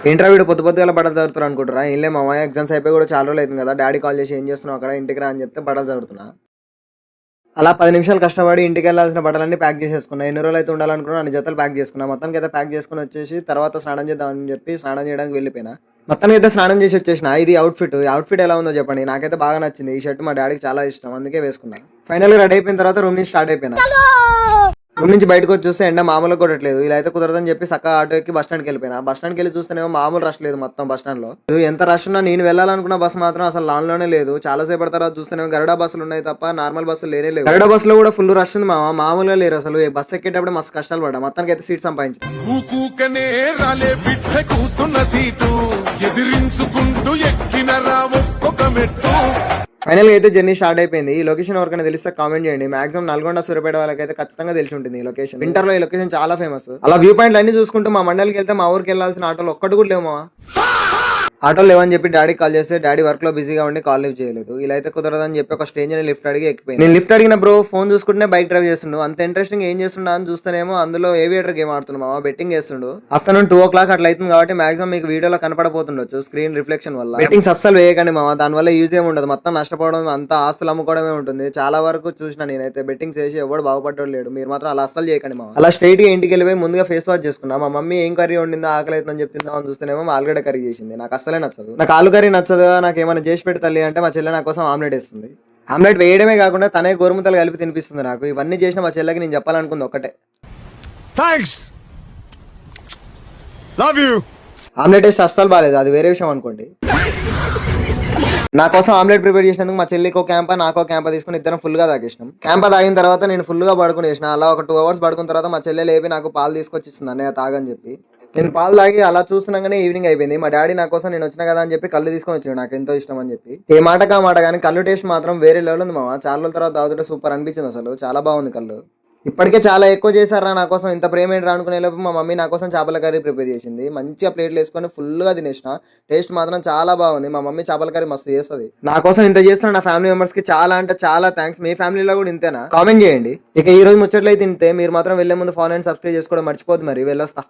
ఏంట్రా వీడు పొద్దు పొద్దుగా బట్టలు చదువుతారు అనుకుంటారా? ఏం లే మామ, ఎగ్జామ్స్ అయిపోయి కూడా చాలా రోజులు అవుతుంది కదా. డాడీ కాల్ చేసి ఏం చేస్తున్నావు అక్కడ, ఇంటికి రా అని చెప్తే బట్టలు చదువుతున్నా. అలా 10 నిమిషాలు కష్టపడి ఇంటికి వెళ్ళాల్సిన బట్టలన్నీ ప్యాక్ చేసేసుకున్నా. ఎన్ని రోజులు అయితే ఉండాలనుకున్నా అన్ని జతలు ప్యాక్ చేసుకున్నా. మొత్తానికి అయితే ప్యాక్ చేసుకుని వచ్చేసి తర్వాత స్నానం చేద్దామని చెప్పి స్నానం చేయడానికి వెళ్ళిపోయినా. మొత్తానికి అయితే స్నానం చేసి వచ్చేసిన. ఇది అవుట్ఫిట్ ఎలా ఉందో చెప్పండి. నాకైతే బాగా నచ్చింది. ఈ షర్ట్ మా డాడీకి చాలా ఇష్టం, అందుకే వేసుకున్నాను. ఫైనల్ గా రెడీ అయిపోయిన తర్వాత రూమ్ నుంచి స్టార్ట్ అయిపోయినా. రూమ్ నుంచి బయటకు వచ్చి చూస్తే ఎండ మామూలు కొట్టట్లేదు. ఇలా అయితే కుదరదని చెప్పి చక్కగా ఆటో ఎక్కి బస్ స్టాండ్కి వెళ్ళిపోయినా. బస్ స్టాండ్కి వెళ్ళి చూస్తేనేమో మామూలు రష్ లేదు మొత్తం బస్ స్టాండ్ లో. ఎంత రష్ ఉన్నా నేను వెళ్ళాలనుకున్న బస్ మాత్రం అసలు లాన్ లోనే లేదు. చాలా సేపటి తర్వాత చూస్తేనేమో గరుడా బస్సులు ఉన్నాయి తప్ప నార్మల్ బస్సులు లేనే లేవు. గరుడా బస్సులో కూడా ఫుల్ రష్ ఉంది మామూలుగా లేరు అసలు. బస్ ఎక్కేటప్పుడు మస్తు కష్టాలు పడ్డా. మొత్తానికి అయితే సీట్ సంపాదించి ఫైనల్ గా అయితే జర్నీ స్టార్ట్ అయిపోయింది. ఈ లొకేషన్ ఎవరికైనా తెలిస్తే కామెంట్ చేయండి. మాక్సిమం నల్గొండ సూర్యాపేట వాళ్ళకైతే ఖచ్చితంగా తెలిసి ఉంటుంది ఈ లొకేషన్. వింటర్ లో ఈ లొకేషన్ చాలా ఫేమస్. అలా వ్యూ పాయింట్లు అన్ని చూసుకుంటూ మా మండలికి వెళ్తే మా ఊరికి వెళ్ళాల్సిన ఆటోలు ఒక్కటి కూడా లేవు. ఆటోలు లేవని చెప్పి డాడీ కాల్ చేస్తే డాడీ వర్క్ లో బిజీగా ఉండి కాల్ లిఫ్ట్ చేయలేదు. ఇలా అయితే కుదరదని చెప్పి ఒక స్ట్రేంజర్ లిఫ్ట్ అడిగి ఎక్కిపోయింది. నేను లిఫ్ట్ అడిగిన బ్రో ఫోన్ చూసుకుంటే బైక్ డ్రైవ్ చేస్తుండు. అంత ఇంట్రెస్టింగ్ ఏం చేస్తుండ అని చూస్తేనేమో అందులో ఏవియేటర్ గేమ్ ఆడుతున్నామా, బెట్టింగ్ చేస్తుండు. ఆఫ్టర్నూన్ 2 o'clock అట్లా అవుతుంది కాబట్టి మాక్సిమం మీకు వీడియోలో కనపడబోతుండొచ్చు స్క్రీన్ రిఫ్లెక్షన్ వల్ల. బెట్టింగ్స్ అస్సలు వేయకండి మామ, దాని వల్ల యూజ్ ఏమి ఉండదు. మొత్తం నష్టపోవడం, అంతా ఆస్తులు అమ్ముకోవడమే ఉంటుంది. చాలా వరకు చూసిన నేనైతే బెట్టింగ్స్ వేసి ఎవడు బాగుపడ్డాడు లేడు. మీరు మాత్రం అలా అస్సలు చేయకండి మామ. అలా స్ట్రైట్ గా ఇంటికి వెళ్ళిపోయి ముందుగా ఫేస్ వాష్ చేసుకున్నా. మా మమ్మీ ఏం కర్రీ వండిందో ఆకలి అవుతుందని చెప్తుందా అని చూస్తేనేమో ఆలుగడ్డ కర్రీ చేసింది. నాకు అస్సలే నచ్చదు. నాకు ఆలు కర్రీ నచ్చదు. నాకు ఏమైనా చేసి పెట్టి తల్లి అంటే మా చెల్లె నా కోసం ఆమ్లెట్ వేస్తుంది. ఆమ్లెట్ వేయడమే కాకుండా తనే గోరుముతలు కలిపి తినిపిస్తుంది నాకు. ఇవన్నీ చేసిన మా చెల్లెకి నేను చెప్పాలనుకుంది ఒకటే, thanks, love you. Omelette taste అస్సలు బాగాలేదు, అది వేరే విషయం అనుకోండి. నా కోసం ఆమ్లెట్ ప్రిపేర్ చేసినందుకు మా చెల్లికో క్యాంపా నాకో క్యాంపా తీసుకుని ఇద్దరం ఫుల్ గా తాగేసినాం. క్యాంపా తాగిన తర్వాత నేను ఫుల్ గా పడుకునేసిన. అలా ఒక 2 hours పడుకున్న తర్వాత మా చెల్లె లేపి నాకు పాలు తీసుకొచ్చి ఇస్తుంది, అన్నయ్య తాగని చెప్పి. నేను పాలు తాగి అలా చూస్తున్నాగానే ఈవినింగ్ అయిపోయింది. మా డాడీ నా కోసం నేను వచ్చిన కదా అని చెప్పి కళ్ళు తీసుకొని వచ్చిండు, నాకు ఎంతో ఇష్టం అని చెప్పి. ఏ మాట కా మాట కానీ కళ్ళు టేస్ట్ మాత్రం వేరే లెవెల్ ఉంది మామ. చాలా రోజుల తర్వాత తాగుతుంటే సూపర్ అనిపించింది అసలు. చాలా బాగుంది కళ్ళు. ఇప్పటికే చాలా ఎక్కువ చేశారా నా కోసం, ఇంత ప్రేమ ఏంటి అనుకునే లోపు మా మమ్మీ నా కోసం చేపల కర్రీ ప్రిపేర్ చేసింది. మంచిగా ప్లేట్లు వేసుకొని ఫుల్గా తినేసిన. టేస్ట్ మాత్రం చాలా బాగుంది. మా మమ్మీ చేపల కర్రీ మస్తు చేస్తుంది. నా కోసం ఇంత చేస్తున్న నా ఫ్యామిలీ మెంబర్స్ కి చాలా అంటే చాలా థ్యాంక్స్. మీ ఫ్యామిలీలో కూడా ఇంతేనా? కామెంట్ చేయండి. ఇక ఈ రోజు ముచ్చట్లయితే తింటే మీరు మాత్రం వెళ్లే ముందు ఫాలో అండ్ సబ్స్క్రైబ్ చేసుకోవడం మర్చిపోద్దు. మరి వెళ్ళొస్తా.